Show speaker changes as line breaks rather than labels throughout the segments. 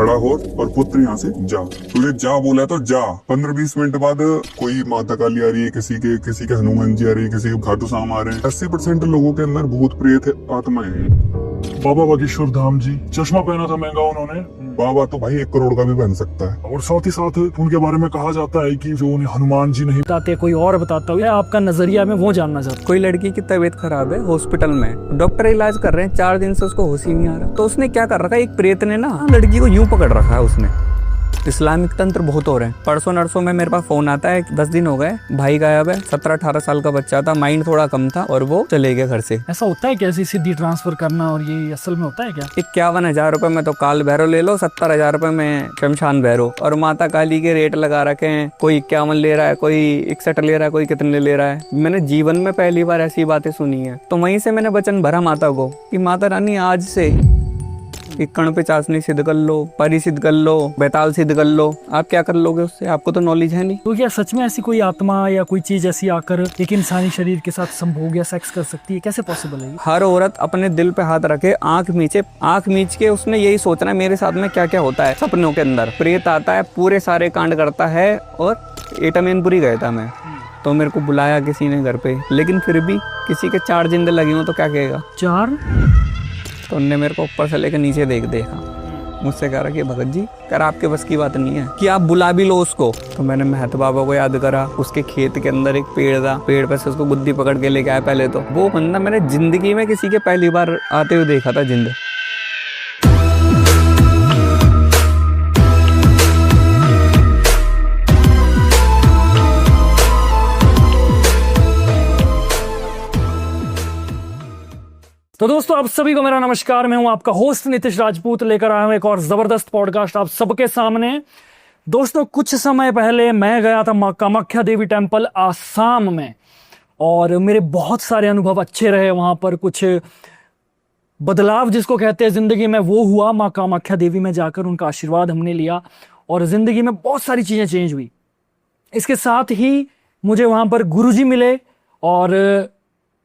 खड़ा हो और पुत्र यहाँ से जा। तुझे जा बोला तो जा। 15-20 मिनट बाद कोई माता काली आ रही है, किसी के हनुमान जी आ रही है, किसी के खाटू श्याम आ रहे हैं। 80% लोगों के अंदर भूत प्रेत आत्माएं हैं।
बाबा बागेश्वर धाम जी, चश्मा पहना था महंगा उन्होंने।
बाबा तो भाई 1 करोड़ का भी बन सकता है।
और साथ ही साथ उनके बारे में कहा जाता है कि जो उन्हें हनुमान जी नहीं
बताते, कोई और बताता हो, आपका नजरिया में वो जानना चाहता हूँ।
कोई लड़की की तबीयत खराब है, हॉस्पिटल में डॉक्टर इलाज कर रहे हैं, 4 दिन से उसको होश ही नहीं आ रहा। तो उसने क्या कर रखा है, एक प्रेत ने ना लड़की को यूं पकड़ रखा है उसने। इस्लामिक तंत्र बहुत हो रहे हैं। परसों नरसों में मेरे पास फोन आता है, 10 दिन हो गए, भाई गायब है, 17-18 साल का बच्चा था, माइंड थोड़ा कम था और वो चले गए घर से।
ऐसा होता है कैसे सीधी ट्रांसफर करना, और ये असल में होता है क्या?
51,000 रुपए में तो काल भैरव ले लो, 70,000 रुपए में शमशान भैरव। और माता काली के रेट लगा रखे हैं, कोई 51 ले रहा है, कोई 61 ले रहा है, कोई कितने ले रहा है। मैंने जीवन में पहली बार ऐसी बातें सुनी है। तो वहीं से मैंने वचन भरा माता को कि माता रानी आज से इक्कड़ पे चाशनी सिद्ध कर लो, परी सिद्ध कर लो, बैताल सिद्ध कर लो। आप क्या कर लोगे उससे, आपको तो नॉलेज है नहीं।
तो क्या सच में ऐसी कोई आत्मा या कोई चीज ऐसी आकर एक इंसानी शरीर के साथ संभोग या सेक्स कर सकती है? कैसे पॉसिबल है?
हर औरत अपने दिल पे हाथ रखे, आंख मीच के उसने यही सोचना है मेरे साथ में क्या क्या होता है। सपनों के अंदर प्रेत आता है, पूरे सारे कांड करता है। और एटामेनपुरी गया था मैं, तो मेरे को बुलाया किसी ने घर पे, लेकिन फिर भी किसी के 4 जिंदे लगे हो तो क्या कहेगा।
4?
तो उनने मेरे को ऊपर से लेकर नीचे देखा, मुझसे कह रहा कि भगत जी कर आपके बस की बात नहीं है कि आप बुला भी लो उसको। तो मैंने महत बाबा को याद करा, उसके खेत के अंदर एक पेड़ था, पेड़ पर से उसको बुद्धि पकड़ के लेके आया। पहले तो वो बंदा मैंने जिंदगी में किसी के पहली बार आते हुए देखा था जिंदा।
तो दोस्तों आप सभी को मेरा नमस्कार। मैं हूं आपका होस्ट नितिश राजपूत, लेकर आया हूं एक और जबरदस्त पॉडकास्ट आप सबके सामने। दोस्तों कुछ समय पहले मैं गया था मां कामाख्या देवी टेम्पल आसाम में, और मेरे बहुत सारे अनुभव अच्छे रहे। वहां पर कुछ बदलाव जिसको कहते हैं जिंदगी में, वो हुआ। मां कामाख्या देवी में जाकर उनका आशीर्वाद हमने लिया और जिंदगी में बहुत सारी चीजें चेंज हुई। इसके साथ ही मुझे वहां पर गुरुजी मिले और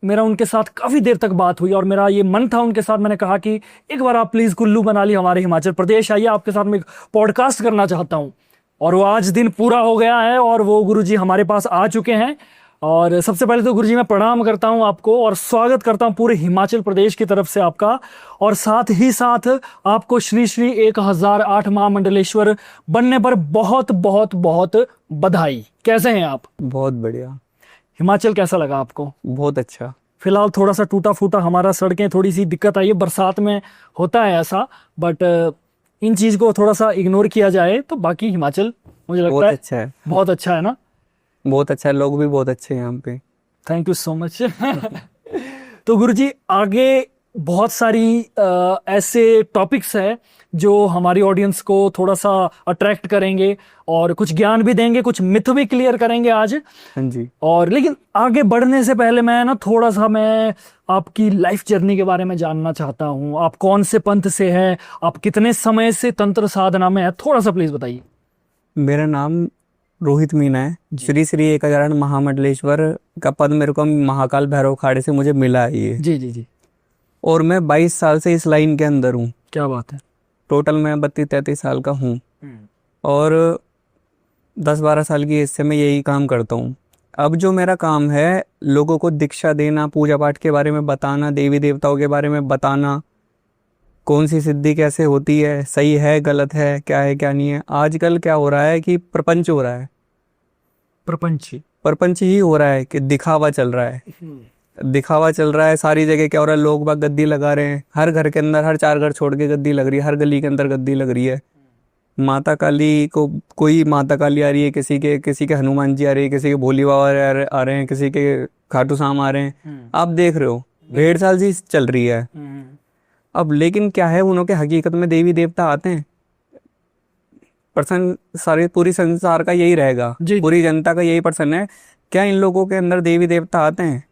मेरा उनके साथ काफ़ी देर तक बात हुई। और मेरा ये मन था उनके साथ, मैंने कहा कि एक बार आप प्लीज़ कुल्लू मनाली हमारे हिमाचल प्रदेश आइए, आपके साथ में एक पॉडकास्ट करना चाहता हूँ। और वो आज दिन पूरा हो गया है और वो गुरुजी हमारे पास आ चुके हैं। और सबसे पहले तो गुरुजी मैं प्रणाम करता हूँ आपको और स्वागत करता हूँ पूरे हिमाचल प्रदेश की तरफ से आपका। और साथ ही साथ आपको श्री श्री 1008 महामंडलेश्वर बनने पर बहुत बहुत बहुत बधाई। कैसे हैं आप?
बहुत बढ़िया।
हिमाचल कैसा लगा आपको?
बहुत अच्छा।
फिलहाल थोड़ा सा टूटा फूटा हमारा, सड़कें थोड़ी सी दिक्कत आई है, बरसात में होता है ऐसा, बट इन चीज को थोड़ा सा इग्नोर किया जाए तो बाकी हिमाचल मुझे लगता है
अच्छा है।
बहुत अच्छा है ना?
बहुत अच्छा है, लोग भी बहुत अच्छे हैं यहाँ पे।
Thank you so much. तो गुरुजी आगे बहुत सारी ऐसे टॉपिक्स है जो हमारी ऑडियंस को थोड़ा सा अट्रैक्ट करेंगे और कुछ ज्ञान भी देंगे, कुछ मिथ भी क्लियर करेंगे आज।
हाँ जी।
और लेकिन आगे बढ़ने से पहले मैं थोड़ा सा आपकी लाइफ जर्नी के बारे में जानना चाहता हूँ। आप कौन से पंथ से हैं, आप कितने समय से तंत्र साधना में है, थोड़ा सा प्लीज बताइए।
मेरा नाम रोहित मीना है। श्री श्री 1008 महामंडलेश्वर का पद मेरे को महाकाल भैरव अखाड़े से मुझे मिला है ये।
जी जी जी।
और मैं 22 साल से इस लाइन के अंदर हूँ।
क्या बात है।
टोटल मैं 32-33 साल का हूँ और 10-12 साल की एज से मैं यही काम करता हूँ। अब जो मेरा काम है, लोगों को दीक्षा देना, पूजा पाठ के बारे में बताना, देवी देवताओं के बारे में बताना, कौन सी सिद्धि कैसे होती है, सही है गलत है, क्या है क्या नहीं है। आजकल क्या हो रहा है कि प्रपंच हो रहा है, प्रपंच ही हो रहा है कि दिखावा चल रहा है, दिखावा चल रहा है। सारी जगह क्या हो रहा है, लोग बाग गद्दी लगा रहे हैं, हर घर के अंदर, हर 4 घर छोड़ के गद्दी लग रही है, हर गली के अंदर गद्दी लग रही है। माता काली को, कोई माता काली आ रही है, किसी के हनुमान जी आ रही है, किसी के भोली बाबा आ रहे हैं, किसी के खाटू श्याम आ रहे हैं। आप देख रहे हो 1.5 साल से चल रही है। अब लेकिन क्या है, उन्होंने हकीकत में देवी देवता आते हैं? पर्सन सारे पूरी संसार का यही रहेगा, पूरी जनता का यही पर्सन है, क्या इन लोगों के अंदर देवी देवता आते हैं?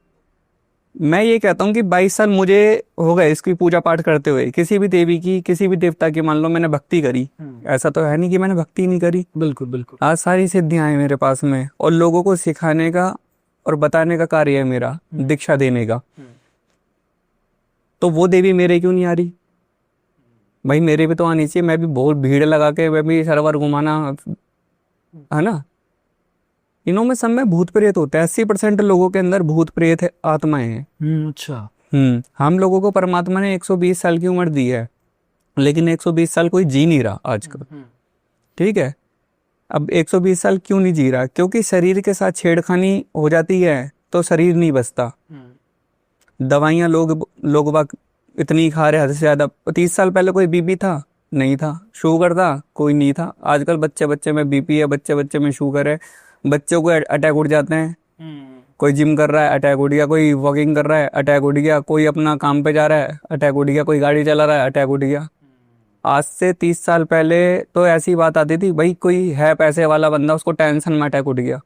मैं ये कहता हूँ कि 22 साल मुझे हो गए इसकी पूजा पाठ करते हुए, किसी भी देवी की, किसी भी देवता की मान लो मैंने भक्ति करी, ऐसा तो है नहीं कि मैंने भक्ति नहीं करी।
बिल्कुल बिल्कुल।
आज सारी सिद्धियां हैं मेरे पास में और लोगों को सिखाने का और बताने का कार्य है मेरा, दीक्षा देने का। तो वो देवी मेरे क्यों नहीं आ रही? भाई मेरे भी तो आनी चाहिए, मैं भी बहुत भीड़ लगा के मैं भी सर्वर घुमाना, है ना। इनों में सब में भूत प्रेत होते हैं। 80% लोगों के अंदर भूत प्रेत है, आत्माएं हैं।
अच्छा।
हम लोगों को परमात्मा ने 120 साल की उम्र दी है, लेकिन 120 साल कोई जी नहीं रहा आजकल, ठीक है। अब 120 साल क्यों नहीं जी रहा? क्योंकि शरीर के साथ छेड़खानी हो जाती है तो शरीर नहीं बचता। दवाइयाँ लोग बाग इतनी खा रहे हद से ज्यादा। 30 साल पहले कोई बीपी था? नहीं था। शुगर था? कोई नहीं था। आजकल बच्चे बच्चे में बीपी है, बच्चे बच्चे में शुगर है, बच्चों को अटैक उठ जाते हैं। कोई जिम कर रहा है, अटैक उठ गया। कोई वॉकिंग कर रहा है, अटैक उठ गया। कोई अपना काम पे जा रहा है, अटैक उठ गया। कोई गाड़ी चला रहा है, अटैक उठ गया। आज से 30 साल पहले तो ऐसी बात आती थी, भाई कोई है पैसे वाला बंदा, उसको टेंशन में अटैक उठ गया।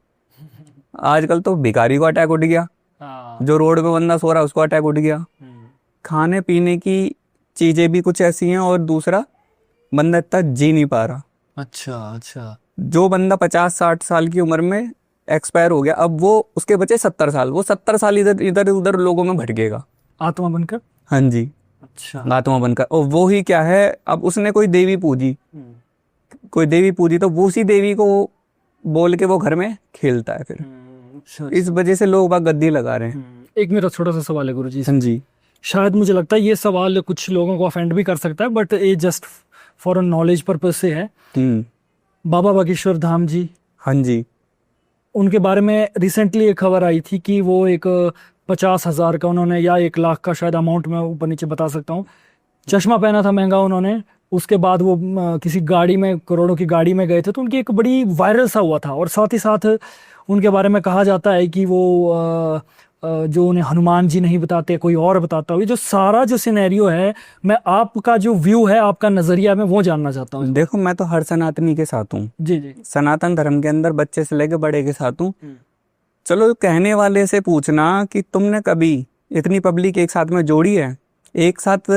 आजकल तो भिखारी को अटैक उठ गया, जो रोड पे बंदा सो रहा है उसको अटैक उठ गया। खाने पीने की चीजें भी कुछ ऐसी हैं, और दूसरा बंदा इतना जी नहीं पा रहा।
अच्छा अच्छा।
जो बंदा 50-60 साल की उम्र में एक्सपायर हो गया, अब वो उसके बचे 70 साल, वो 70 साल इधर इधर उधर लोगों में भटकेगा,
आत्मा बनकर।
हाँ जी,
अच्छा।
आत्मा बनकर। और वो ही क्या है, अब उसने कोई देवी पूजी, कोई देवी पूजी, तो वो उसी देवी को बोल के वो घर में खेलता है फिर।
अच्छा।
इस वजह से लोग बाग गद्दी लगा रहे हैं।
एक मेरा छोटा सा सवाल है गुरुजी।
हाँ जी।
शायद मुझे लगता है ये सवाल कुछ लोगों को ऑफेंड भी कर सकता है, बट ये जस्ट फॉर नॉलेज पर्पज से है। बाबा बागेश्वर धाम जी,
हाँ जी।
उनके बारे में रिसेंटली एक खबर आई थी कि वो एक 50,000 का उन्होंने, या 1 लाख का शायद अमाउंट मैं ऊपर नीचे बता सकता हूँ, चश्मा पहना था महंगा उन्होंने। उसके बाद वो किसी गाड़ी में, करोड़ों की गाड़ी में गए थे, तो उनकी एक बड़ी वायरल सा हुआ था। और साथ ही साथ उनके बारे में कहा जाता है कि वो जो उन्हें हनुमान जी नहीं बताते, कोई और बताता हो। ये जो सारा जो सिनेरियो है, मैं आपका जो व्यू है, आपका नजरिया, मैं वो जानना चाहता हूँ।
देखो, मैं तो हर सनातनी के साथ हूँ।
जी जी।
सनातन धर्म के अंदर बच्चे से लेके बड़े के साथ हूँ। चलो, कहने वाले से पूछना कि तुमने कभी इतनी पब्लिक एक साथ में जोड़ी है? एक साथ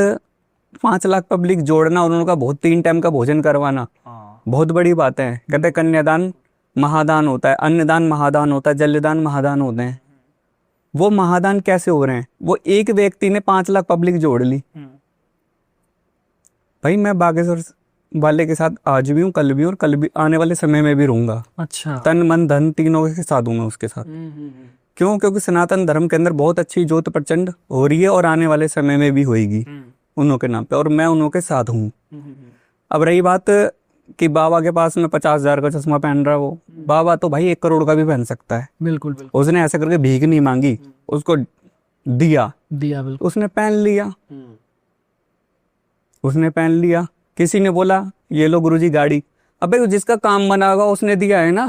5 लाख पब्लिक जोड़ना और उनका बहुत 3 टाइम का भोजन करवाना बहुत बड़ी बात है। कहते कन्यादान महादान होता है, अन्नदान महादान होता है, जलदान महादान होते हैं। वो महादान कैसे हो रहे हैं? वो एक व्यक्ति ने 5 लाख पब्लिक जोड़ ली। भाई मैं बागेश्वर वाले के साथ आज भी हूँ, कल भी हूँ, और कल भी आने वाले समय में भी रहूंगा।
अच्छा।
तन मन धन तीनों के साथ हूँ मैं उसके साथ। क्यों? क्योंकि सनातन धर्म के अंदर बहुत अच्छी ज्योत प्रचंड हो रही है, और आने वाले समय में भी होगी उन्हों के नाम पे, और मैं उन्हों के साथ हूँ। अब रही बात कि बाबा के पास में 50,000 का चश्मा पहन रहा है, वो बाबा तो भाई 1 करोड़ का भी पहन सकता है।
बिल्कुल बिल्कुल।
उसने ऐसे करके भीख नहीं मांगी, उसको दिया,
बिल्कुल।
उसने पहन लिया, उसने पहन लिया। किसी ने बोला ये लो गुरुजी गाड़ी, अबे जिसका काम बना होगा उसने दिया है ना।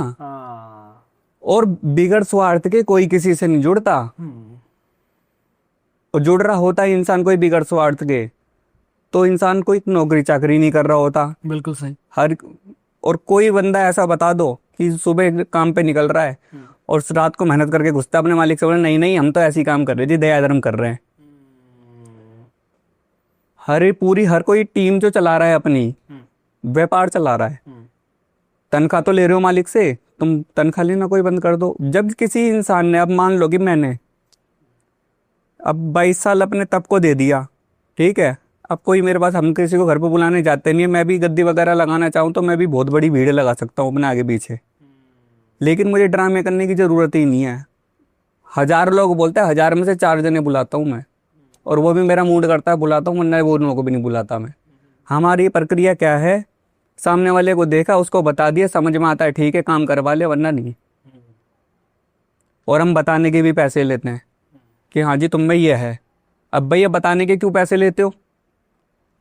और बिगड़ स्वार्थ के कोई किसी से नहीं जुड़ता, और जुड़ रहा होता है इंसान कोई बिगड़ स्वार्थ के, तो इंसान कोई नौकरी चाकरी नहीं कर रहा होता।
बिल्कुल सही।
और कोई बंदा ऐसा बता दो कि सुबह काम पे निकल रहा है और रात को मेहनत करके घुसता अपने मालिक से, बोले नहीं नहीं हम तो ऐसे ही काम कर रहे जी, दया धर्म कर रहे हैं। हर कोई टीम जो चला रहा है अपनी, व्यापार चला रहा है। तनख्वाह तो ले रहे हो मालिक से, तुम तनख्वाह लेना कोई बंद कर दो। जब किसी इंसान ने, अब मान लो कि मैंने अब 22 साल अपने तप को दे दिया, ठीक है, अब कोई मेरे पास, हम किसी को घर पे बुलाने जाते नहीं है, मैं भी गद्दी वगैरह लगाना चाहूँ तो मैं भी बहुत बड़ी भीड़ लगा सकता हूँ अपने आगे पीछे, लेकिन मुझे ड्रामे करने की जरूरत ही नहीं है। 1000 लोग बोलते हैं, 1000 में से 4 जने बुलाता हूँ मैं, और वो भी मेरा मूड करता है बुलाता हूँ, वरना वो लोगों को भी नहीं बुलाता मैं। हमारी प्रक्रिया क्या है, सामने वाले को देखा, उसको बता दिया, समझ में आता है ठीक है काम करवा ले, वरना नहीं। और हम बताने के भी पैसे लेते हैं कि हाँ जी तुम में ये है। अब भैया बताने के क्यों पैसे लेते हो?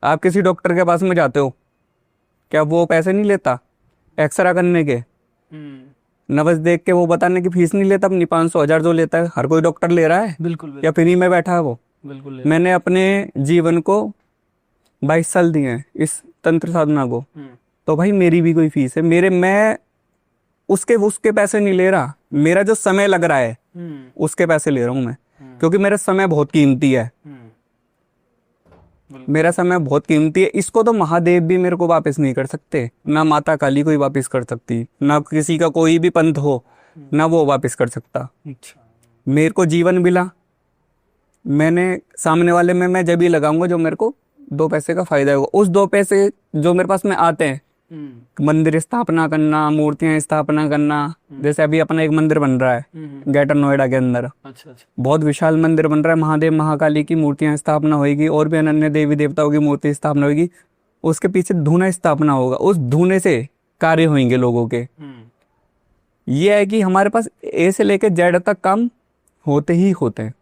आप किसी डॉक्टर के पास में जाते हो, क्या वो पैसे नहीं लेता? एक्सरा करने के, नब्ज देख के वो बताने की फीस नहीं लेता अपनी? 500-1000 जो लेता है हर कोई डॉक्टर ले रहा है,
बिल्कुल
या फ्री में बैठा है वो?
बिल्कुल।
मैंने अपने जीवन को 22 साल दिए हैं इस तंत्र साधना को, तो भाई मेरी भी कोई फीस है। मैं उसके पैसे नहीं ले रहा, मेरा जो समय लग रहा है उसके पैसे ले रहा हूँ मैं, क्योंकि मेरा समय बहुत कीमती है। मेरा समय बहुत कीमती है। इसको तो महादेव भी मेरे को वापस नहीं कर सकते, ना माता काली कोई वापस कर सकती, ना किसी का कोई भी पंथ हो, ना वो वापस कर सकता। मेरे को जीवन मिला, मैंने सामने वाले में मैं जब ही लगाऊंगा जो मेरे को 2 पैसे का फायदा होगा। उस 2 पैसे जो मेरे पास में आते हैं, मंदिर स्थापना करना, मूर्तियां स्थापना करना, जैसे अभी अपना एक मंदिर बन रहा है ग्रेटर नोएडा के अंदर,
अच्छा अच्छा।
बहुत विशाल मंदिर बन रहा है, महादेव महाकाली की मूर्तियां स्थापना होगी और भी अन्य देवी देवताओं की मूर्ति स्थापना होगी। उसके पीछे धूना स्थापना होगा, उस धूने से कार्य होंगे लोगों के। ये है कि हमारे पास ए से लेके जेड तक काम होते ही होते हैं,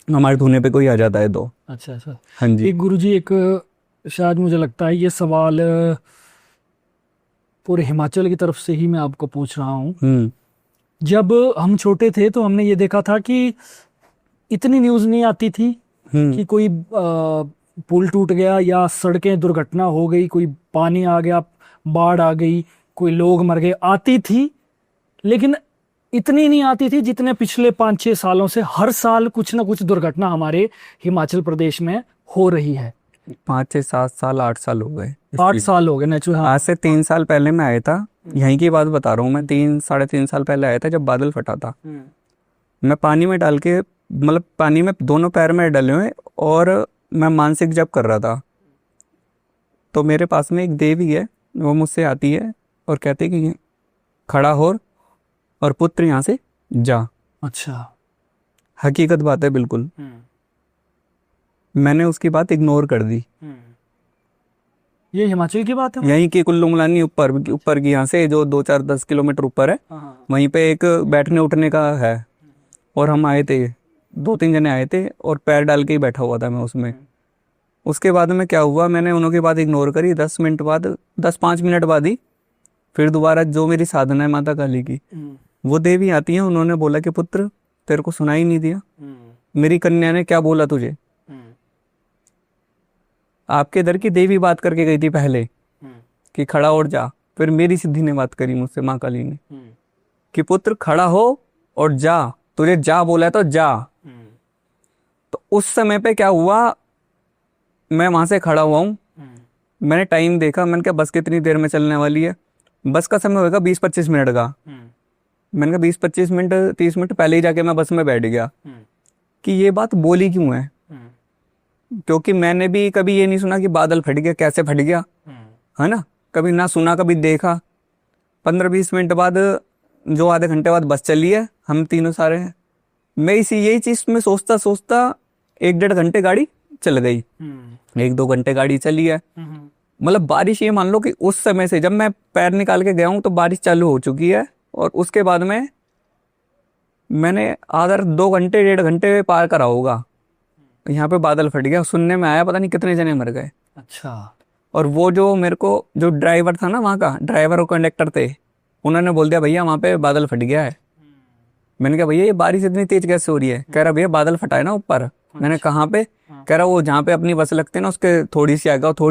हमारे धूने पे कोई आ जाता है तो।
अच्छा अच्छा।
हाँ जी।
एक गुरुजी, एक शायद मुझे लगता है ये सवाल पूरे हिमाचल की तरफ से ही मैं आपको पूछ रहा हूँ। जब हम छोटे थे तो हमने ये देखा था कि इतनी न्यूज़ नहीं आती थी कि कोई पुल टूट गया या सड़कें दुर्घटना हो गई, कोई पानी आ गया, बाढ़ आ गई, कोई लोग मर गए। आती थी लेकिन इतनी नहीं आती थी जितने पिछले 5-6 सालों से हर साल कुछ ना कुछ दुर्घटना हमारे हिमाचल प्रदेश में हो रही है।
5 से 7 साल 8 साल हो गए।
8 साल हो गए नेचुरल। हाँ।
आज से 3 साल पहले मैं आया था, यहीं की बात बता रहा हूँ मैं, 3-3.5 साल पहले आया था जब बादल फटा था। मैं पानी में डाल के, मतलब पानी में दोनों पैर में डले हुए, और मैं मानसिक जप कर रहा था। तो मेरे पास में एक देवी है, वो मुझसे आती है और कहती है कि खड़ा हो और पुत्र यहाँ से जा।
अच्छा।
हकीकत बात है बिल्कुल। मैंने उसकी बात इग्नोर कर दी।
ये हिमाचल की बात है?
यहीं की कुल्लू मनाली ऊपर की, यहाँ से जो 2-4-10 किलोमीटर ऊपर है, वहीं पे एक बैठने उठने का है। और हम आए थे, 2-3 जने आए थे, और पैर डाल के ही बैठा हुआ था मैं उसमें। उसके बाद में क्या हुआ, मैंने उन्होंने बात इग्नोर करी। 10-5 मिनट बाद ही फिर दोबारा जो मेरी साधना है माता काली की, वो देवी आती है। उन्होंने बोला कि पुत्र, तेरे को सुनाई नहीं दिया? मेरी कन्या ने क्या बोला तुझे? आपके इधर की देवी बात करके गई थी पहले कि खड़ा और जा। फिर मेरी सिद्धि ने बात करी मुझसे, माँ काली ने, कि पुत्र खड़ा हो और जा, तुझे जा बोला है तो जा। तो उस समय पे क्या हुआ, मैं वहां से खड़ा हुआ हूँ, मैंने टाइम देखा, मैंने कहा बस कितनी देर में चलने वाली है? बस का समय होगा 20-25 मिनट का। मैंने कहा 20-25 मिनट 30 मिनट पहले ही जाके मैं बस में बैठ गया कि ये बात बोली क्यों है। क्योंकि मैंने भी कभी ये नहीं सुना कि बादल फट गया, कैसे फट गया, है ना, कभी ना सुना कभी देखा। 15-20 मिनट बाद, जो आधे घंटे बाद बस चली है, हम तीनों सारे हैं, मैं यही चीज में सोचता सोचता 1-1.5 घंटे गाड़ी चल गई। 1-2 घंटे गाड़ी चली है। मतलब बारिश, ये मान लो कि उस समय से जब मैं पैर निकाल के गया हूँ तो बारिश चालू हो चुकी है, और उसके बाद में मैंने आधा 2 घंटे 1.5 घंटे पार करा होगा, यहाँ पे बादल फट गया। सुनने में आया पता नहीं कितने जने मर गए।
अच्छा।
और वो जो मेरे को, जो ड्राइवर था ना, वहाँ का ड्राइवर और कंडक्टर थे, उन्होंने बोल दिया भैया वहाँ पे बादल फट गया है। मैंने कहा भैया ये बारिश इतनी तेज कैसे हो रही है? कह रहा भैया बादल फटा है ना ऊपर। मैंने कहाँ पे? कह रहा वो जहाँ पे अपनी बस लगती है ना, उसके थोड़ी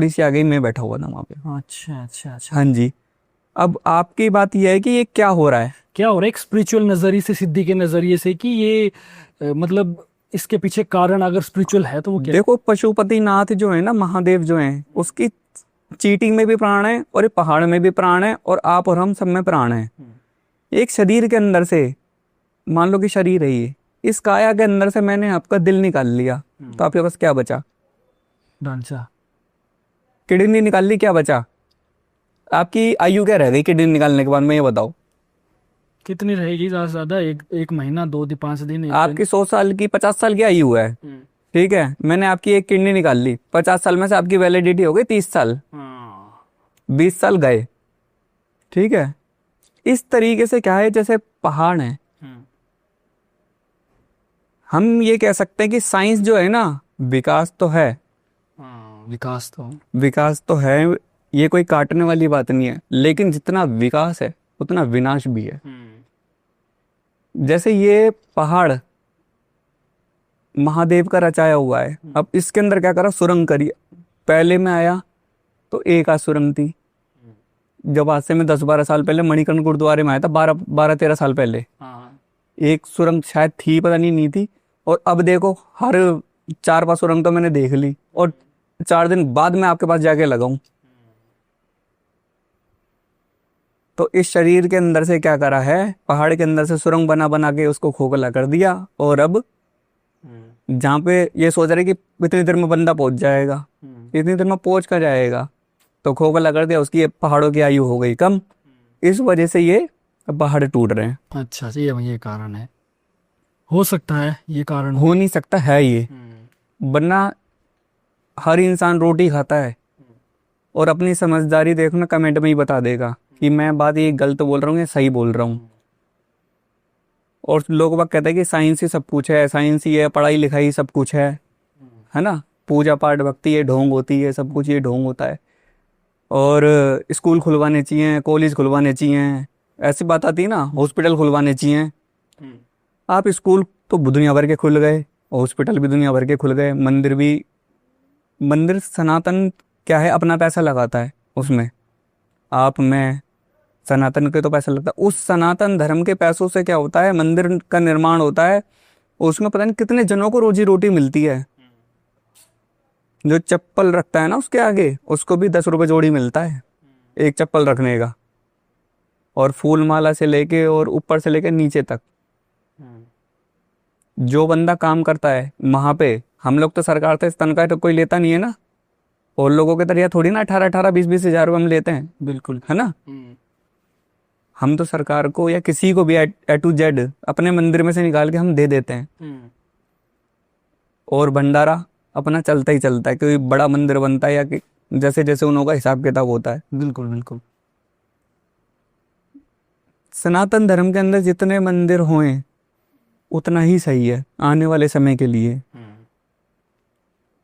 सी आगे मैं बैठा हुआ था वहाँ पे।
अच्छा अच्छा अच्छा।
हाँ जी। अब आपकी बात यह है कि ये क्या हो रहा है?
क्या हो रहा है एक स्पिरिचुअल नजरिए से, सिद्धि के नजरिए से, कि ये मतलब इसके पीछे कारण अगर स्पिरिचुअल है तो वो क्या?
देखो, पशुपतिनाथ जो है ना, महादेव जो है, उसकी चीटी में भी प्राण है, और ये पहाड़ में भी प्राण है, और आप और हम सब में प्राण है। एक शरीर के अंदर से, मान लो कि शरीर है ये, इस काया के अंदर से मैंने आपका दिल निकाल लिया, तो आपके पास क्या बचा?
ढांचा।
किडनी निकाल ली, क्या बचा? आपकी आयु क्या रह गई किडनी निकालने के बाद, मैं ये बताओ
कितनी रहेगी? ज्यादा से ज्यादा एक महीना, 2-5 दिन।
आपकी 100 साल की, 50 साल की आयु है, ठीक है, मैंने आपकी एक किडनी निकाल ली, 50 साल में से आपकी वैलिडिटी हो गई 30 साल, 20 साल गए, ठीक है। इस तरीके से क्या है, जैसे पहाड़ है, हम ये कह सकते हैं कि साइंस जो है ना, विकास तो है, विकास तो है, ये कोई काटने वाली बात नहीं है, लेकिन जितना विकास है उतना विनाश भी है। जैसे ये पहाड़ महादेव का रचाया हुआ है, अब इसके अंदर क्या करा, सुरंग करी। पहले मैं आया तो एक आध सुरंग थी, जब आज से मैं 10-12 साल पहले मणिकर्ण गुरुद्वारे में आया था, 12-13 साल पहले, एक सुरंग शायद थी, पता नहीं थी। और अब देखो, हर 4-5 सुरंग तो मैंने देख ली, और 4 दिन बाद में आपके पास जाके लगाऊं। तो इस शरीर के अंदर से क्या करा है, पहाड़ के अंदर से सुरंग बना बना के उसको खोखला कर दिया, और अब जहाँ पे ये सोच रहे कि इतनी देर में बंदा पहुंच जाएगा, इतनी देर में पहुंच कर जाएगा, तो खोखला कर दिया, उसकी पहाड़ों की आयु हो गई कम। इस वजह से ये पहाड़ टूट रहे हैं।
अच्छा, ये कारण है, हो सकता है ये कारण
हो नहीं सकता है ये, वरना हर इंसान रोटी खाता है और अपनी समझदारी देखना कमेंट में ही बता देगा कि मैं बात ये गलत बोल रहा हूँ या सही बोल रहा हूँ। और लोग बाग कहते हैं कि साइंस ही सब कुछ है, साइंस ही है, पढ़ाई लिखाई सब कुछ है ना, पूजा पाठ भक्ति ये ढोंग होती है, सब कुछ ये ढोंग होता है। और स्कूल खुलवाने चाहिए, कॉलेज खुलवाने चाहिए, ऐसी बात आती है ना, हॉस्पिटल खुलवाने चाहिए। आप स्कूल तो दुनिया भर के खुल गए, हॉस्पिटल भी दुनिया भर के खुल गए, मंदिर भी। मंदिर सनातन क्या है, अपना पैसा लगाता है उसमें, आप मैं सनातन के तो पैसा लगता है। उस सनातन धर्म के पैसों से क्या होता है, मंदिर का निर्माण होता है, उसमें पता नहीं कितने जनों को रोजी रोटी मिलती है। जो चप्पल रखता है ना उसके आगे, उसको भी 10 रुपए जोड़ी मिलता है एक चप्पल रखने का, और फूल माला से लेके और ऊपर से लेके नीचे तक। जो बंदा काम करता है वहां पे, हम लोग तो सरकार से तनख्वाह तो कोई लेता नहीं है ना, और लोगों के तरह थोड़ी ना 18-18, 20-20 हजार रुपये हम लेते हैं,
बिल्कुल
है ना। हम तो सरकार को या किसी को भी A to Z अपने मंदिर में से निकाल के हम दे देते हैं, और भंडारा अपना चलता ही चलता है, कोई बड़ा मंदिर बनता है या जैसे जैसे उन लोगों का हिसाब किताब होता है।
बिल्कुल बिल्कुल।
सनातन धर्म के अंदर जितने मंदिर हों उतना ही सही है आने वाले समय के लिए,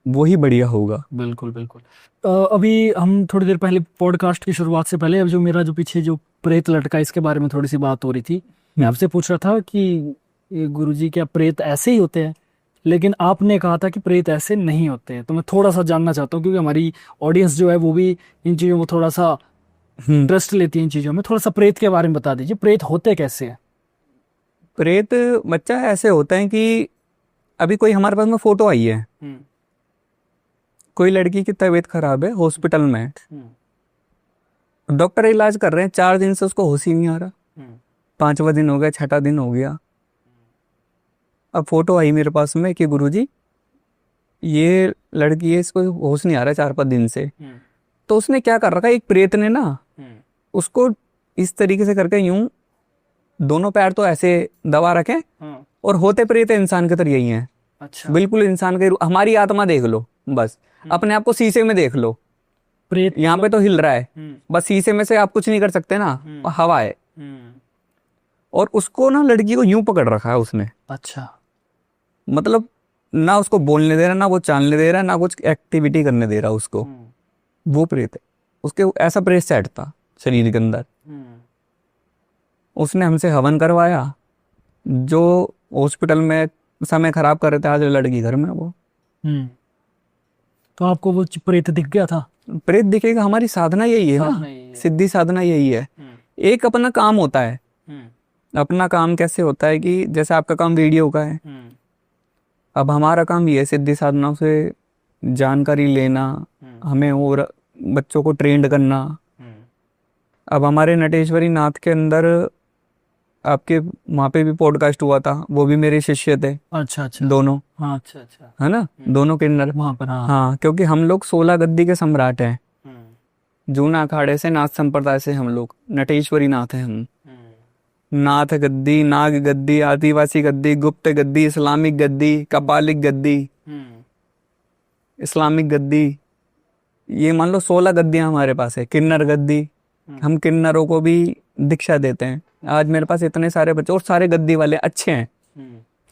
वो ही बढ़िया होगा।
बिल्कुल बिल्कुल। अभी हम थोड़ी देर पहले पॉडकास्ट की शुरुआत से पहले, अब जो मेरा जो पीछे जो प्रेत लटका, इसके बारे में थोड़ी सी बात हो रही थी। मैं आपसे पूछ रहा था कि ये गुरुजी क्या प्रेत ऐसे ही होते हैं, लेकिन आपने कहा था कि प्रेत ऐसे नहीं होते हैं। तो मैं थोड़ा सा जानना चाहता हूँ, क्योंकि हमारी ऑडियंस जो है वो भी इन चीज़ों में थोड़ा सा इंटरेस्ट लेती है इन चीज़ों में। थोड़ा सा प्रेत के बारे में बता दीजिए, प्रेत होते कैसे हैं?
प्रेत बच्चा ऐसे होता है कि अभी कोई हमारे पास में फोटो आई है, कोई लड़की की तबीयत खराब है, हॉस्पिटल में है, डॉक्टर इलाज कर रहे हैं, 4 दिन से उसको होश ही नहीं आ रहा, 5वां दिन हो गया, 6ठा दिन हो गया। अब फोटो आई मेरे पास में कि गुरुजी ये लड़की है, इसको होश नहीं आ रहा 4-5 दिन से। तो उसने क्या कर रखा है, एक प्रेत ने ना उसको इस तरीके से करके यूं दोनों पैर तो ऐसे दबा रखे, और होते प्रेत इंसान के तरह यही है।
अच्छा,
बिल्कुल इंसान के, हमारी आत्मा देख लो, बस अपने आप को शीशे में देख लो,
प्रेत
यहाँ पे तो हिल रहा है, बस शीशे में से आप कुछ नहीं कर सकते ना, हवा है। और उसको ना लड़की को यूं पकड़ रखा है उसने,
अच्छा,
मतलब ना उसको बोलने दे रहा, ना वो चालने दे रहा, ना कुछ एक्टिविटी करने दे रहा उसको। वो प्रेत है, उसके ऐसा प्रेत सेट था शरीर के अंदर। उसने हमसे हवन करवाया, जो हॉस्पिटल में समय खराब कर रहे थे, आज लड़की घर में वो।
तो आपको वो प्रेत दिख गया था?
प्रेत दिखेगा, हमारी साधना यही है ना, सिद्धि साधना यही है। एक अपना काम होता है, अपना काम कैसे होता है कि जैसे आपका काम वीडियो का है, अब हमारा काम ये है सिद्धि साधनाओं से जानकारी लेना, हमें और बच्चों को ट्रेंड करना। अब हमारे नटेश्वरी नाथ के अंदर आपके वहाँ पे भी पॉडकास्ट हुआ था, वो भी मेरे शिष्य थे।
अच्छा अच्छा,
दोनों,
हाँ, अच्छा अच्छा,
है ना, दोनों किन्नर
वहाँ पर। हाँ
हाँ, क्योंकि हम लोग 16 गद्दी के सम्राट हैं। जूना अखाड़े से, नाथ संप्रदाय से हम लोग नटेश्वरी नाथ हैं हम। नाथ गद्दी, नाग गद्दी, आदिवासी गद्दी, गुप्त गद्दी, इस्लामिक गद्दी, कपालिक गद्दी, इस्लामिक गद्दी, ये मान लो 16 गद्दियां हमारे पास है। किन्नर गद्दी, हम किन्नरों को भी दीक्षा देते हैं। आज मेरे पास इतने सारे बच्चे, और सारे गद्दी वाले अच्छे हैं,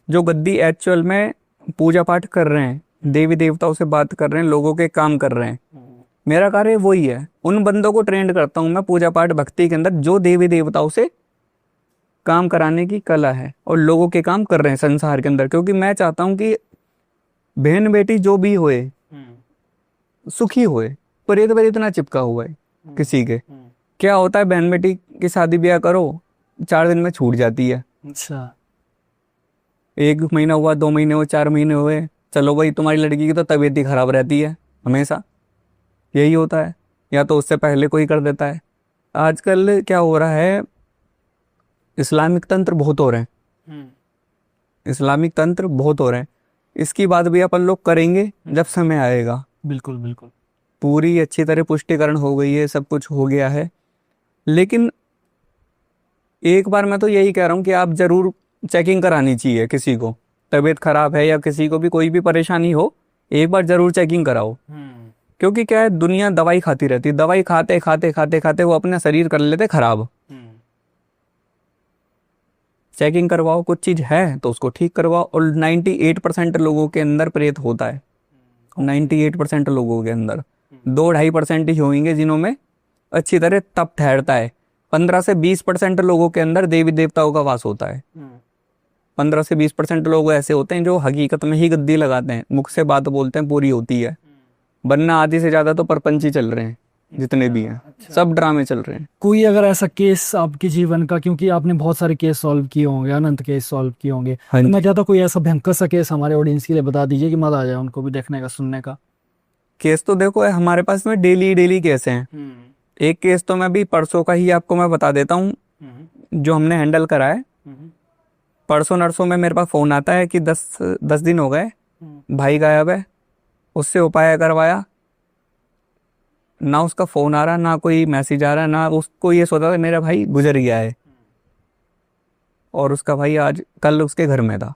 जो गद्दी एक्चुअल में पूजा पाठ कर रहे हैं, देवी देवताओं से बात कर रहे हैं, लोगों के काम कर रहे हैं। मेरा कार्य वही है, उन बंदों को ट्रेंड करता हूँ मैं पूजा पाठ भक्ति के अंदर, जो देवी देवताओं से काम कराने की कला है और लोगों के काम कर रहे हैं संसार के अंदर। क्योंकि मैं चाहता हूँ कि बहन बेटी जो भी होए सुखी होए। प्रेत प्रेत ना चिपका हुआ है किसी के। क्या होता है, बहन बेटी की शादी ब्याह करो, 4 दिन में छूट जाती है।
अच्छा,
1 महीना हुआ, 2 महीने हुए, 4 महीने हुए, चलो भाई तुम्हारी लड़की की तो तबीयत ही खराब रहती है, हमेशा यही होता है, या तो उससे पहले कोई कर देता है। आजकल क्या हो रहा है, इस्लामिक तंत्र बहुत हो रहे हैं, इस्लामिक तंत्र बहुत हो रहे हैं। इसकी बात भी अपन लोग करेंगे जब समय आएगा।
बिल्कुल बिल्कुल।
पूरी अच्छी तरह पुष्टिकरण हो गई है, सब कुछ हो गया है, लेकिन एक बार मैं तो यही कह रहा हूँ कि आप जरूर चेकिंग करानी चाहिए। किसी को तबीयत खराब है या किसी को भी कोई भी परेशानी हो, एक बार जरूर चेकिंग कराओ। क्योंकि क्या है, दुनिया दवाई खाती रहती है, दवाई खाते खाते खाते खाते वो अपना शरीर कर लेते खराब। चेकिंग करवाओ, कुछ चीज है तो उसको ठीक करवाओ। और 98% लोगों के अंदर प्रेत होता है। 98% लोगों के अंदर 2-2.5% ही होंगे जिन्हों में अच्छी तरह तप ठहरता है। 15 से 20% लोगों के अंदर देवी देवताओं का वास होता है। 15 से 20% लोग ऐसे होते हैं जो हकीकत में ही गद्दी लगाते हैं, मुख से बात बोलते हैं, पूरी होती है, वरना आधी से ज्यादा तो परपंची चल रहे हैं, जितने भी हैं। सब ड्रामे चल रहे हैं।
कोई अगर ऐसा केस आपके जीवन का, क्योंकि आपने बहुत सारे केस सॉल्व किए होंगे, अनंत केस सॉल्व किए होंगे,
हाँ
तो
जी।
मैं चाहता कोई ऐसा भयंकर सा केस हमारे ऑडियंस के लिए बता दीजिए कि मजा आ जाए उनको भी देखने का, सुनने का।
केस तो देखो हमारे पास में डेली केस हैं। एक केस तो मैं भी परसों का ही आपको मैं बता देता हूँ, जो हमने हैंडल करा है। परसों नरसों में मेरे पास फोन आता है कि 10 दिन हो गए, भाई गायब है। उससे उपाय करवाया, ना उसका फोन आ रहा, ना कोई मैसेज आ रहा, ना उसको ये सोचा था मेरा भाई गुजर गया है। और उसका भाई आज कल उसके घर में था।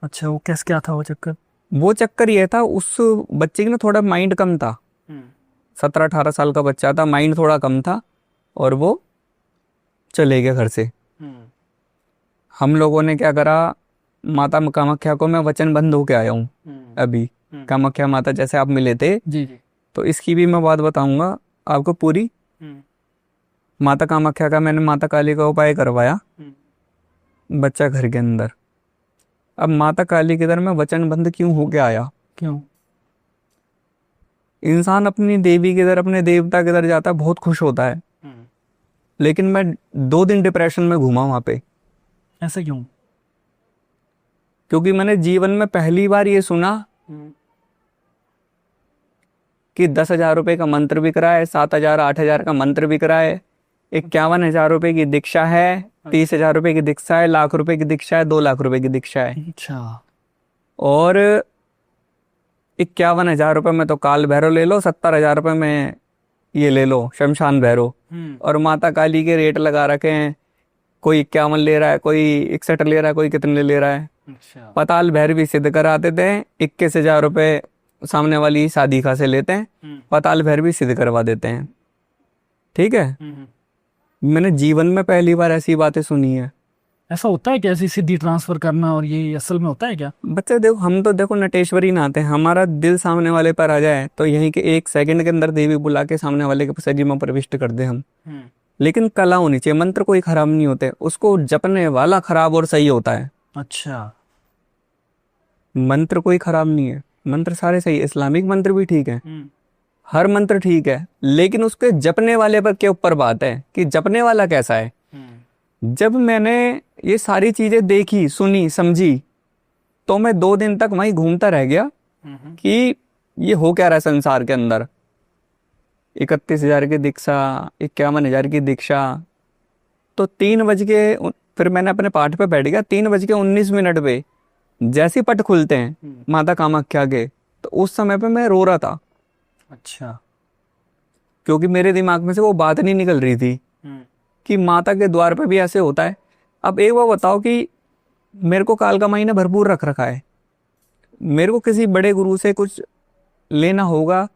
अच्छा, वो कैसे, क्या था वो चक्कर?
वो चक्कर ये था, उस बच्चे की ना थोड़ा माइंड कम था। 17-18 साल का बच्चा था, माइंड थोड़ा कम था, और वो चले गया घर से। हम लोगों ने क्या करा, माता कामाख्या को मैं वचनबद्ध होके आया हूँ अभी। कामाख्या माता जैसे आप मिले थे,
जी जी।
तो इसकी भी मैं बात बताऊंगा आपको पूरी। माता कामाख्या का मैंने माता काली का उपाय करवाया, बच्चा घर के अंदर। अब माता काली की तरह मैं वचनबद्ध क्यों होके आया?
क्यों?
इंसान अपनी देवी की तरह, अपने देवता की तरह जाता है, बहुत खुश होता है, लेकिन मैं 2 दिन डिप्रेशन में घूमा वहां पे।
ऐसा क्यों?
क्योंकि मैंने जीवन में पहली बार ये सुना कि 10,000 रुपए का मंत्र बिक रहा है, 7,000 8,000 का मंत्र बिक रहा है, 51,000 रुपए की दीक्षा है, 30,000 रुपए की दीक्षा है, लाख रुपए की दीक्षा है, 2 लाख रुपए की दीक्षा है।
अच्छा।
और 51,000 रुपए में तो काल भैरव ले लो, 70,000 रुपए में ये ले लो शमशान भैरव। और माता काली के रेट लगा रखे हैं, कोई 51 ले रहा है, कोई 61 ले रहा है, कोई कितने ले रहा है।
अच्छा।
पताल भैरव भी सिद्ध करा देते हैं, 21,000 रुपए सामने वाली शादी का से लेते हैं, पताल भैरव भी सिद्ध करवा देते हैं। ठीक है, मैंने जीवन में पहली बार ऐसी बातें सुनी है।
ऐसा होता है क्या, ऐसी सिद्धि ट्रांसफर करना, और ये असल में होता है क्या?
बच्चे देखो, हम तो देखो नटेश्वरी नाते हैं, हमारा दिल सामने वाले पर आ जाए तो यहीं के 1 सेकंड के अंदर देवी बुला के सामने वाले के सजी में प्रविष्ट कर दे हम। लेकिन कला होनी चाहिए। मंत्र कोई खराब नहीं होते, उसको जपने वाला खराब और सही होता है।
अच्छा।
मंत्र कोई खराब नहीं है, मंत्र सारे सही है। इस्लामिक मंत्र भी ठीक है, हर मंत्र ठीक है, लेकिन उसके जपने वाले पर के ऊपर बात है कि जपने वाला कैसा है। जब मैंने ये सारी चीजें देखी, सुनी, समझी, तो मैं 2 दिन तक वहीं घूमता रह गया कि ये हो क्या रहा है संसार के अंदर। 31,000 की दीक्षा, 51,000 की दीक्षा। तो 3 बज के, फिर मैंने अपने पाठ पे बैठ गया। 3:19 पे जैसे पट खुलते हैं माता कामाख्या के, तो उस समय पे मैं रो रहा था।
अच्छा।
क्योंकि मेरे दिमाग में से वो बात नहीं निकल रही थी कि माता के द्वार पे भी ऐसे होता है। अब एक बार बताओ कि मेरे को काल का महीना भरपूर रख रखा है, मेरे को किसी बड़े गुरु से कुछ लेना होगा।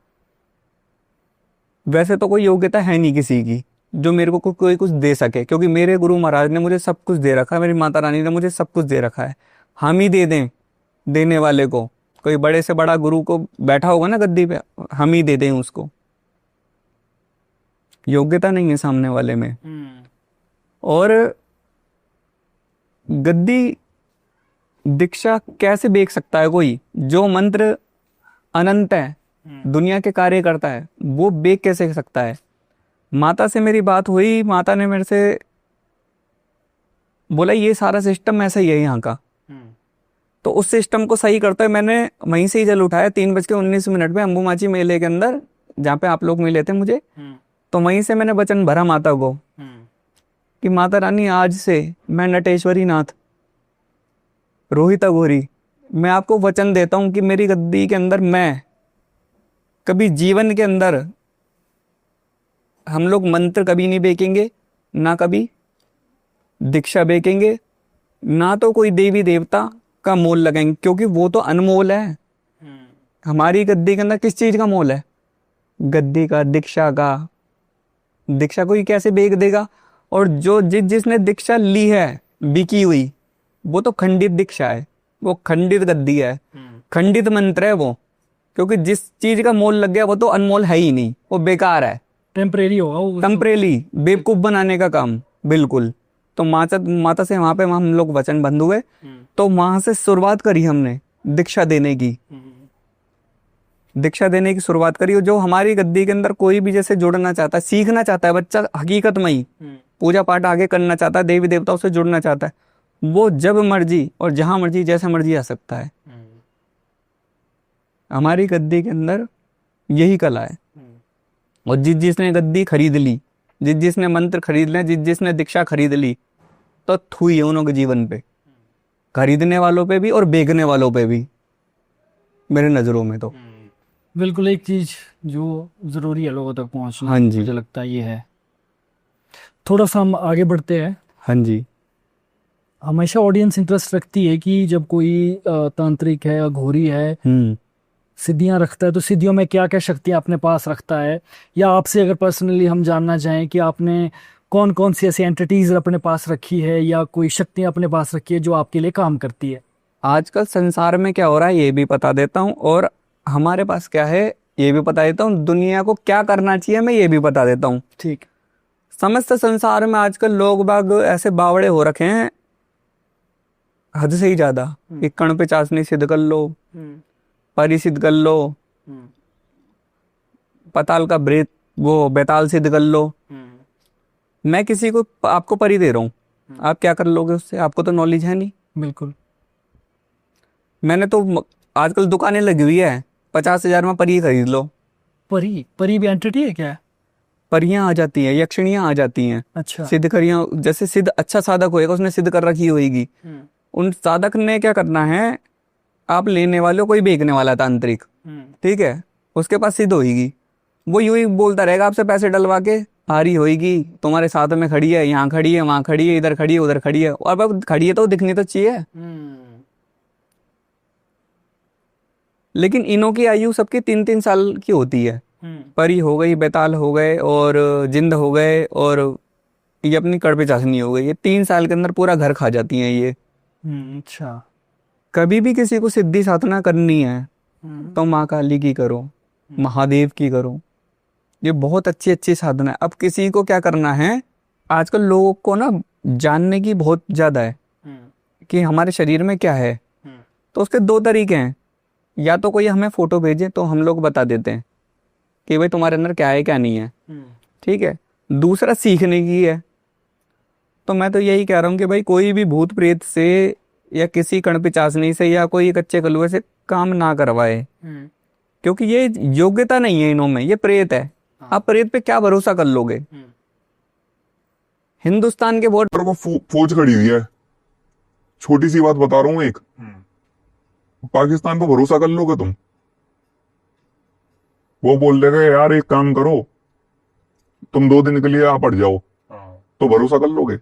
वैसे तो कोई योग्यता है नहीं किसी की जो मेरे को कोई कुछ दे सके, क्योंकि मेरे गुरु महाराज ने मुझे सब कुछ दे रखा है, मेरी माता रानी ने मुझे सब कुछ दे रखा है। हम ही दे दें देने वाले को, कोई बड़े से बड़ा गुरु को बैठा होगा ना गद्दी पे, हम ही दे दें उसको। योग्यता नहीं है सामने वाले में। और गद्दी दीक्षा कैसे बेच सकता है कोई? जो मंत्र अनंत है, दुनिया के कार्य करता है, वो बेच कैसे सकता है? माता से मेरी बात हुई, माता ने मेरे से बोला ये सारा सिस्टम ऐसा ही है यहाँ का, तो उस सिस्टम को सही करते हुए मैंने वहीं से ही जल उठाया 3:19 पे अंबुमाची मेले के अंदर, जहाँ पे आप लोग मिले थे मुझे। तो वहीं से मैंने वचन भरा माता को कि माता रानी, आज से मैं नटेश्वरी नाथ, रोहिता गोरी, मैं आपको वचन देता हूं कि मेरी गद्दी के अंदर मैं कभी जीवन के अंदर हम लोग मंत्र कभी नहीं बेचेंगे, ना कभी दीक्षा बेचेंगे, ना तो कोई देवी देवता का मोल लगाएंगे, क्योंकि वो तो अनमोल है। हमारी गद्दी के अंदर किस चीज का मोल है? गद्दी का, दीक्षा का। दीक्षा कोई कैसे बेच देगा? और जो जिसने दीक्षा ली है बिकी हुई, वो तो खंडित दीक्षा है, वो खंडित गद्दी है, खंडित मंत्र है वो, क्योंकि जिस चीज का मोल लग गया वो तो अनमोल है ही नहीं, वो बेकार है,
टेम्परेरी होगा वो।
टेम्परेरी, बेवकूफ बनाने का काम। बिल्कुल। तो माता से वहां पे हम लोग वचन बंध हुए, तो वहां से शुरुआत करी हमने दीक्षा देने की। दीक्षा देने की शुरुआत करी। जो हमारी गद्दी के अंदर कोई भी जैसे जुड़ना चाहता है, सीखना चाहता है बच्चा, हकीकत में ही पूजा पाठ आगे करना चाहता है, देवी देवताओं से जुड़ना चाहता है, वो जब मर्जी और जहां मर्जी जैसे मर्जी आ सकता है। हमारी गद्दी के अंदर यही कला है। और जिसने गद्दी खरीद ली, जिसने मंत्र खरीद लिया, जिसने दीक्षा खरीद ली, तो थुई है उनके जीवन पे, खरीदने वालों पे भी और बेचने वालों पे भी, मेरे नजरों में तो।
बिल्कुल, एक चीज जो जरूरी है लोगों तक पहुंचना,
हाँ जी।
मुझे लगता है ये है। थोड़ा सा हम आगे बढ़ते हैं।
हाँ जी।
हमेशा ऑडियंस इंटरेस्ट रखती है कि जब कोई तांत्रिक है या घोरी है, सिद्धियां रखता है, तो सिद्धियों में क्या क्या शक्तियां अपने पास रखता है, या आपसे अगर पर्सनली हम जानना चाहें कि आपने कौन कौन सी ऐसी एंटिटीज अपने पास रखी है या कोई शक्तियां अपने पास रखी है जो आपके लिए काम करती है।
आजकल संसार में क्या हो रहा है ये भी बता देता हूँ, और हमारे पास क्या है ये भी बता देता हूँ, दुनिया को क्या करना चाहिए मैं ये भी बता देता हूँ।
ठीक।
समस्त संसार में आजकल लोग बाग ऐसे बावड़े हो रखे हैं हद से ही ज्यादा, कि कण पे चाशनी सिद्ध कर लो, परी सिद्ध कर लो, पताल का ब्रेत वो बेताल सिद्ध कर लो। मैं किसी को आपको परी दे रहा हूँ, आप क्या कर लोगे उससे? आपको तो नॉलेज है नहीं।
बिल्कुल।
मैंने तो आजकल दुकानें लगी हुई है, 50,000 में परी खरीद लो।
परी भी एंटिटी है क्या?
परियां आ जाती हैं, यक्षिणियां आ जाती हैं।
अच्छा।
सिद्ध करियां, जैसे सिद्ध अच्छा साधक होएगा, उसने सिद्ध कर रखी होगी, उन साधक ने क्या करना है, आप लेने वाले हो, कोई बेचने वाला तांत्रिक, ठीक है, उसके पास सिद्ध होगी, वो यूं ही बोलता रहेगा आपसे पैसे डलवा के, आ रही होगी तुम्हारे साथ में खड़ी है, यहाँ खड़ी है, वहां खड़ी है, इधर खड़ी है, उधर खड़ी है, और अब खड़ी है तो दिखनी तो चाहिए। लेकिन इनों की आयु सबकी 3-3 साल की होती है। परी हो गई, बेताल हो गए, और जिंद हो गए, और ये अपनी कड़पे चाशनी हो गई, ये 3 साल के अंदर पूरा घर खा जाती हैं ये।
अच्छा।
कभी भी किसी को सिद्धि साधना करनी है तो माँ काली की करो, महादेव की करो, ये बहुत अच्छी अच्छी साधना है। अब किसी को क्या करना है, आजकल लोगों को ना जानने की बहुत ज्यादा है कि हमारे शरीर में क्या है, तो उसके 2 तरीके हैं। या तो कोई हमें फोटो भेजे तो हम लोग बता देते हैं कि भाई तुम्हारे अंदर क्या है क्या नहीं है, ठीक है। दूसरा सीखने की है। तो मैं तो यही कह रहा हूँ कि भाई कोई भी भूत प्रेत से या किसी कण पिचासनी से या कोई कच्चे कलुए से काम ना करवाए, क्योंकि ये योग्यता नहीं है इनों में, ये प्रेत है। आप प्रेत पे क्या भरोसा कर लोगे? हिंदुस्तान के बहुत
पर वो फौज खड़ी हुई है। छोटी सी बात बता रहा हूँ एक, पाकिस्तान पर भरोसा कर लोगे तुम? वो बोल देगा यार एक काम करो, तुम 2 दिन के लिए आप हट जाओ, तो भरोसा कर लोगे?